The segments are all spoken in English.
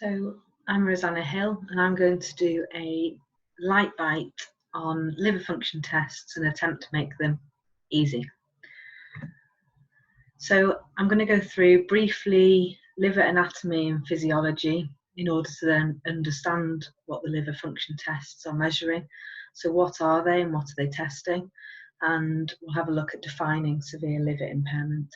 So I'm Rosanna Hill, and I'm going to do a light bite on liver function tests and attempt to make them easy. So I'm going to go through briefly liver anatomy and physiology in order to then understand what the liver function tests are measuring. So what are they and what are they testing? And we'll have a look at defining severe liver impairment.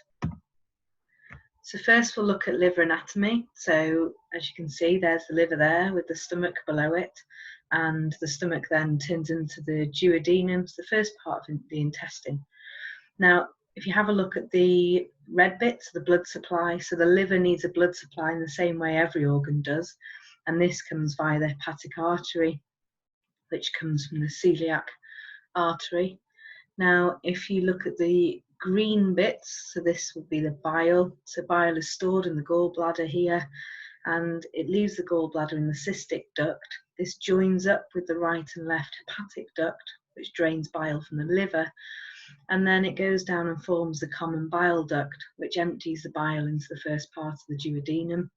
So first we'll look at liver anatomy. So as you can see, there's the liver there with the stomach below it, and the stomach then turns into the duodenum, the first part of the intestine. Now, if you have a look at the red bits, the blood supply, so the liver needs a blood supply in the same way every organ does, and this comes via the hepatic artery, which comes from the celiac artery. Now, if you look at the green bits, so this would be the bile. So bile is stored in the gallbladder here, and it leaves the gallbladder in the cystic duct. This joins up with the right and left hepatic duct, which drains bile from the liver, and then it goes down and forms the common bile duct, which empties the bile into the first part of the duodenum.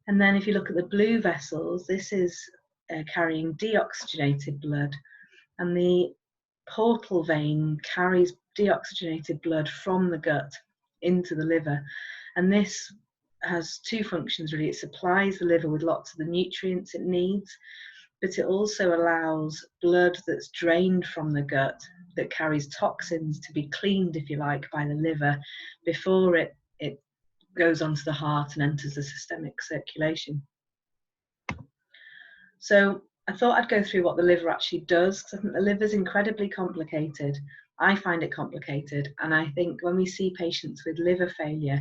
And then if you look at the blue vessels, this is carrying deoxygenated blood, and the portal vein carries deoxygenated blood from the gut into the liver, and this has two functions really. It supplies the liver with lots of the nutrients it needs, but it also allows blood that's drained from the gut that carries toxins to be cleaned, if you like, by the liver before it goes onto the heart and enters the systemic circulation. So I thought I'd go through what the liver actually does, because I think the liver is incredibly complicated. I find it complicated, and I think when we see patients with liver failure,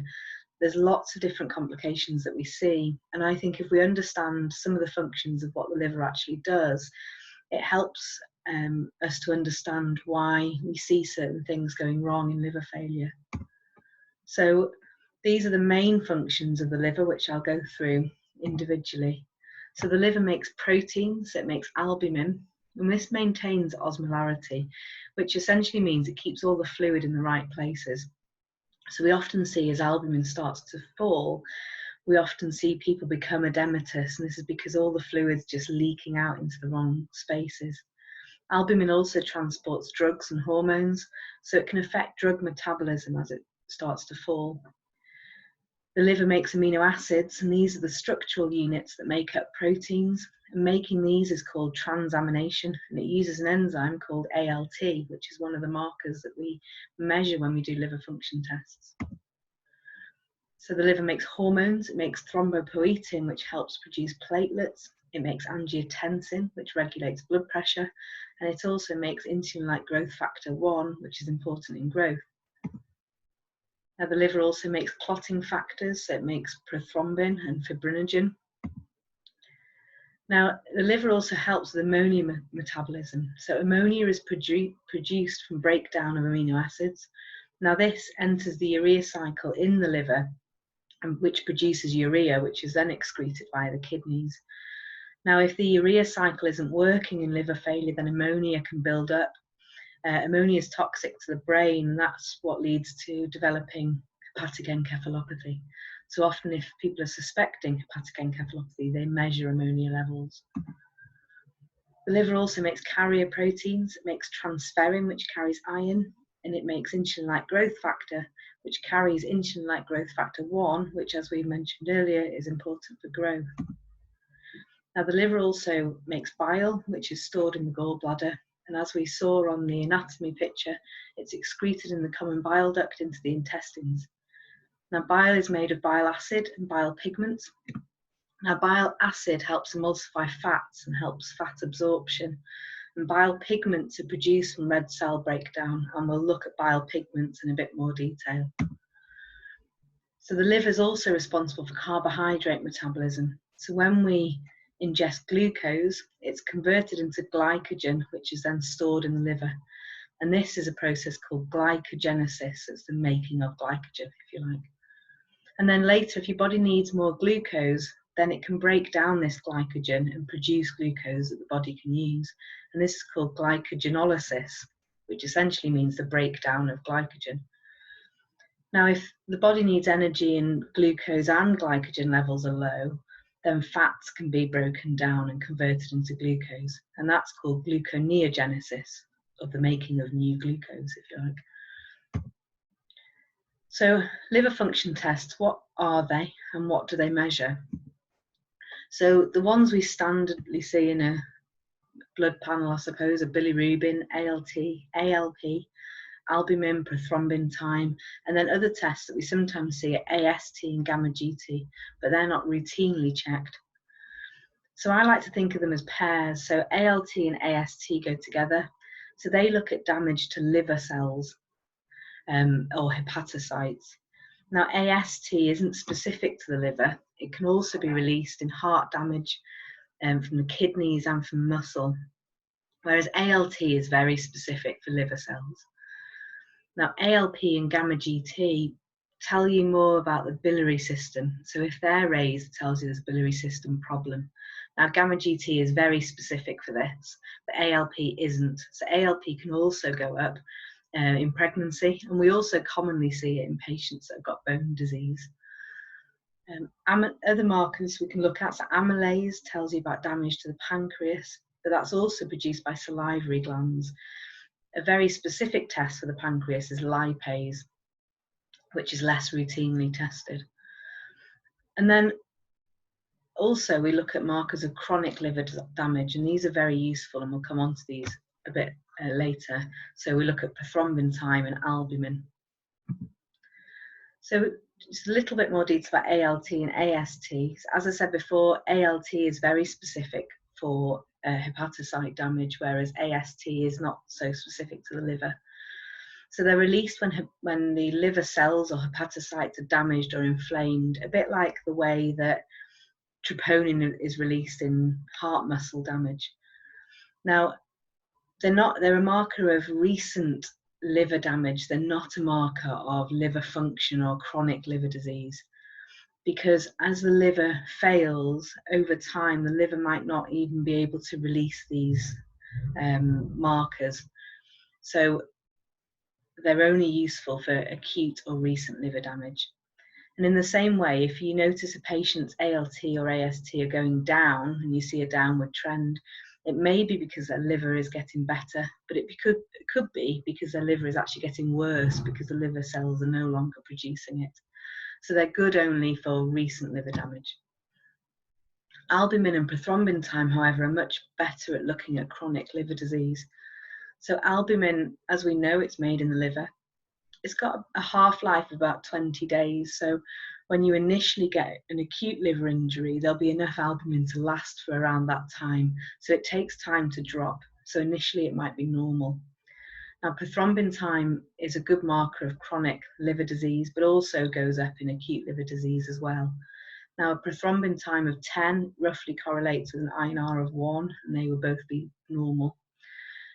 there's lots of different complications that we see, and I think if we understand some of the functions of what the liver actually does, it helps us to understand why we see certain things going wrong in liver failure. So these are the main functions of the liver, which I'll go through individually. So the liver makes proteins, it makes albumin, and this maintains osmolarity, which essentially means it keeps all the fluid in the right places. So we often see as albumin starts to fall, we often see people become edematous, and this is because all the fluid's just leaking out into the wrong spaces. Albumin also transports drugs and hormones, so it can affect drug metabolism as it starts to fall. The liver makes amino acids, and these are the structural units that make up proteins, and making these is called transamination, and it uses an enzyme called ALT, which is one of the markers that we measure when we do liver function tests. So the liver makes hormones, it makes thrombopoietin, which helps produce platelets, it makes angiotensin, which regulates blood pressure, and it also makes insulin-like growth factor 1, which is important in growth. Now, the liver also makes clotting factors, so it makes prothrombin and fibrinogen. Now, the liver also helps with ammonia metabolism. So ammonia is produced from breakdown of amino acids. Now, this enters the urea cycle in the liver, which produces urea, which is then excreted by the kidneys. Now, if the urea cycle isn't working in liver failure, then ammonia can build up. Ammonia is toxic to the brain, and that's what leads to developing hepatic encephalopathy. So often if people are suspecting hepatic encephalopathy, they measure ammonia levels. The liver also makes carrier proteins. It makes transferrin, which carries iron, and it makes insulin-like growth factor, which carries insulin-like growth factor 1, which, as we mentioned earlier, is important for growth. Now, the liver also makes bile, which is stored in the gallbladder, and as we saw on the anatomy picture, it's excreted in the common bile duct into the intestines. Now, bile is made of bile acid and bile pigments. Now, bile acid helps emulsify fats and helps fat absorption, and bile pigments are produced from red cell breakdown, and we'll look at bile pigments in a bit more detail. So the liver is also responsible for carbohydrate metabolism. So when we ingest glucose, it's converted into glycogen, which is then stored in the liver. And this is a process called glycogenesis. It's the making of glycogen, if you like. And then later, if your body needs more glucose, then it can break down this glycogen and produce glucose that the body can use. And this is called glycogenolysis, which essentially means the breakdown of glycogen. Now, if the body needs energy and glucose and glycogen levels are low, then fats can be broken down and converted into glucose. And that's called gluconeogenesis, of the making of new glucose, if you like. So liver function tests, what are they and what do they measure? So the ones we standardly see in a blood panel, I suppose, are bilirubin, ALT, ALP, albumin, prothrombin time, and then other tests that we sometimes see are AST and gamma GT, but they're not routinely checked. So I like to think of them as pairs. So ALT and AST go together. So they look at damage to liver cells or hepatocytes. Now AST isn't specific to the liver. It can also be released in heart damage from the kidneys and from muscle, whereas ALT is very specific for liver cells. Now ALP and gamma GT tell you more about the biliary system. So if they're raised, it tells you there's a biliary system problem. Now gamma GT is very specific for this, but ALP isn't. So ALP can also go up in pregnancy, and we also commonly see it in patients that have got bone disease. Other markers we can look at, so amylase tells you about damage to the pancreas, but that's also produced by salivary glands. A very specific test for the pancreas is lipase, which is less routinely tested. And then also we look at markers of chronic liver damage, and these are very useful, and we'll come on to these a bit later. So we look at prothrombin time and albumin. So just a little bit more detail about ALT and AST. So as I said before, ALT is very specific for hepatocyte damage, whereas AST is not so specific to the liver. So they're released when the liver cells or hepatocytes are damaged or inflamed, a bit like the way that troponin is released in heart muscle damage. Now, they're a marker of recent liver damage. They're not a marker of liver function or chronic liver disease, because as the liver fails over time, the liver might not even be able to release these markers. So they're only useful for acute or recent liver damage. And in the same way, if you notice a patient's ALT or AST are going down and you see a downward trend, it may be because their liver is getting better, but it could be because their liver is actually getting worse because the liver cells are no longer producing it. So they're good only for recent liver damage. Albumin and prothrombin time, however, are much better at looking at chronic liver disease. So albumin, as we know, it's made in the liver. It's got a half-life of about 20 days. So when you initially get an acute liver injury, there'll be enough albumin to last for around that time. So it takes time to drop. So initially it might be normal. Now, prothrombin time is a good marker of chronic liver disease, but also goes up in acute liver disease as well. Now, a prothrombin time of 10 roughly correlates with an INR of 1, and they will both be normal.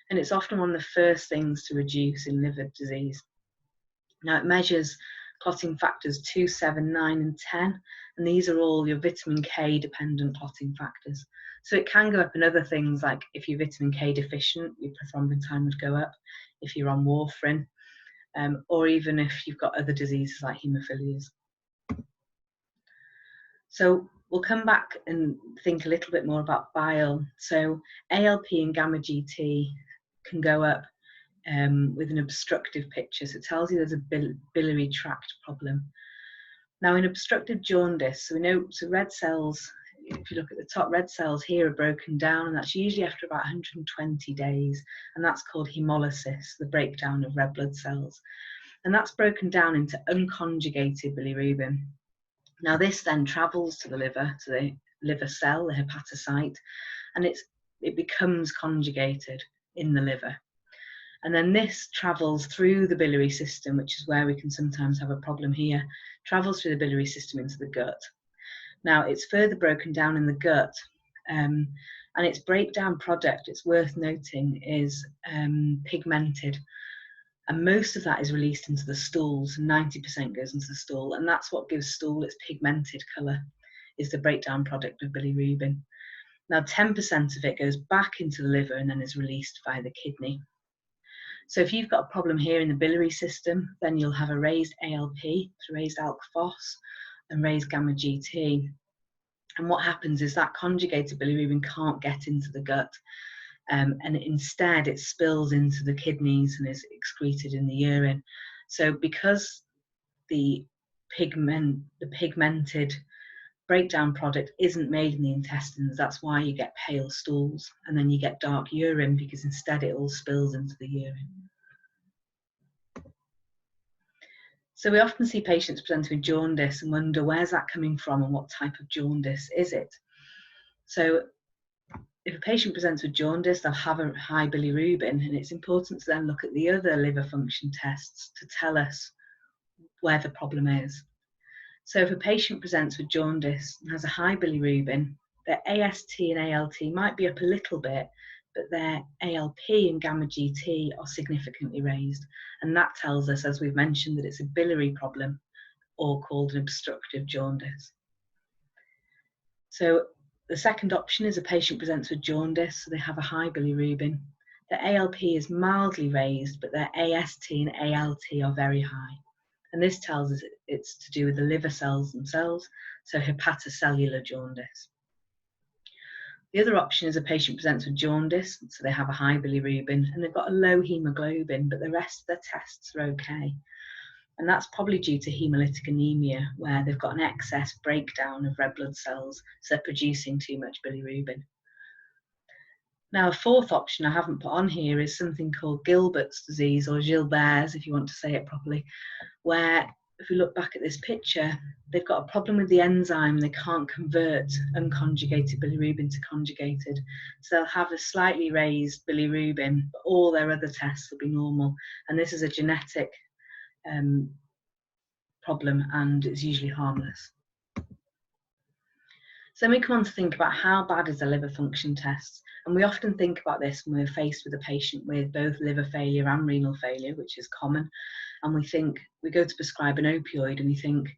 And it's often one of the first things to reduce in liver disease. Now, it measures clotting factors 2, 7, 9, and 10, and these are all your vitamin K dependent clotting factors. So it can go up in other things, like if you're vitamin K deficient, your prothrombin time would go up, if you're on warfarin, or even if you've got other diseases like haemophilias. So we'll come back and think a little bit more about bile. So ALP and gamma GT can go up with an obstructive picture. So it tells you there's a biliary tract problem. Now, in obstructive jaundice, so we know, so red cells, if you look at the top, red cells here are broken down, and that's usually after about 120 days, and that's called hemolysis, the breakdown of red blood cells. And that's broken down into unconjugated bilirubin. Now, this then travels to the liver cell, the hepatocyte, and it becomes conjugated in the liver. And then this travels through the biliary system, which is where we can sometimes have a problem here, travels through the biliary system into the gut. Now, it's further broken down in the gut, and its breakdown product, it's worth noting, is pigmented. And most of that is released into the stool, so 90% goes into the stool, and that's what gives stool its pigmented colour, is the breakdown product of bilirubin. Now, 10% of it goes back into the liver and then is released by the kidney. So if you've got a problem here in the biliary system, then you'll have a raised ALP, so raised alk phos, and raised gamma GT. And what happens is that conjugated bilirubin can't get into the gut, and instead it spills into the kidneys and is excreted in the urine. So because the pigmented breakdown product isn't made in the intestines, that's why you get pale stools, and then you get dark urine, because instead it all spills into the urine. So we often see patients presenting with jaundice and wonder, where's that coming from and what type of jaundice is it? So if a patient presents with jaundice, they'll have a high bilirubin, and it's important to then look at the other liver function tests to tell us where the problem is. So if a patient presents with jaundice and has a high bilirubin, their AST and ALT might be up a little bit, but their ALP and gamma GT are significantly raised. And that tells us, as we've mentioned, that it's a biliary problem, or called an obstructive jaundice. So the second option is a patient presents with jaundice, so they have a high bilirubin. Their ALP is mildly raised, but their AST and ALT are very high. And this tells us it's to do with the liver cells themselves, so hepatocellular jaundice. The other option is a patient presents with jaundice, so they have a high bilirubin and they've got a low hemoglobin, but the rest of their tests are okay. And that's probably due to hemolytic anemia, where they've got an excess breakdown of red blood cells, so they're producing too much bilirubin. Now, a fourth option I haven't put on here is something called Gilbert's disease, or Gilbert's, if you want to say it properly, where if we look back at this picture, they've got a problem with the enzyme. They can't convert unconjugated bilirubin to conjugated. So they'll have a slightly raised bilirubin, but all their other tests will be normal. And this is a genetic problem, and it's usually harmless. So then we come on to think about how bad is the liver function tests. And we often think about this when we're faced with a patient with both liver failure and renal failure, which is common. And we go to prescribe an opioid and we think,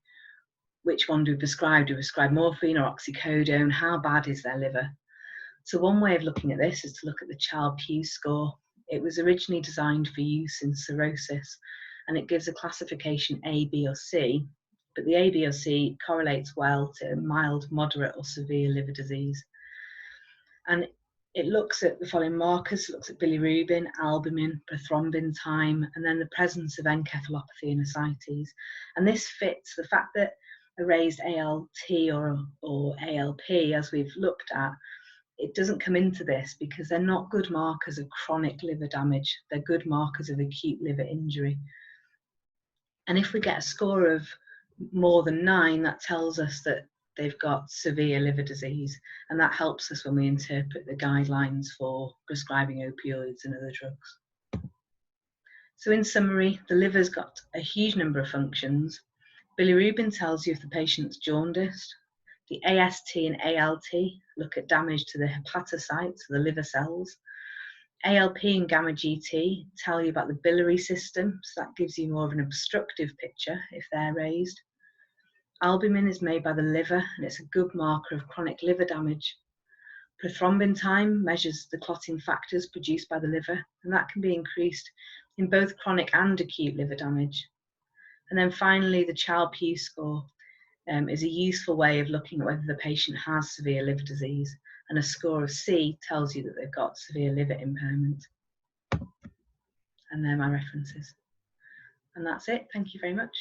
which one do we prescribe? Do we prescribe morphine or oxycodone? How bad is their liver? So one way of looking at this is to look at the Child-Pugh score. It was originally designed for use in cirrhosis, and it gives a classification A, B or C, but the A, B or C correlates well to mild, moderate or severe liver disease. And it looks at the following markers. It looks at bilirubin, albumin, prothrombin time, and then the presence of encephalopathy and ascites. And this fits the fact that a raised ALT or ALP, as we've looked at, it doesn't come into this because they're not good markers of chronic liver damage. They're good markers of acute liver injury. And if we get a score of more than 9, that tells us that they've got severe liver disease, and that helps us when we interpret the guidelines for prescribing opioids and other drugs. So in summary, the liver's got a huge number of functions. Bilirubin tells you if the patient's jaundiced. The AST and ALT look at damage to the hepatocytes, the liver cells. ALP and gamma GT tell you about the biliary system, so that gives you more of an obstructive picture if they're raised. Albumin is made by the liver, and it's a good marker of chronic liver damage. Prothrombin time measures the clotting factors produced by the liver, and that can be increased in both chronic and acute liver damage. And then finally, the Child-Pugh score is a useful way of looking at whether the patient has severe liver disease, and a score of C tells you that they've got severe liver impairment. And they're my references. And that's it. Thank you very much.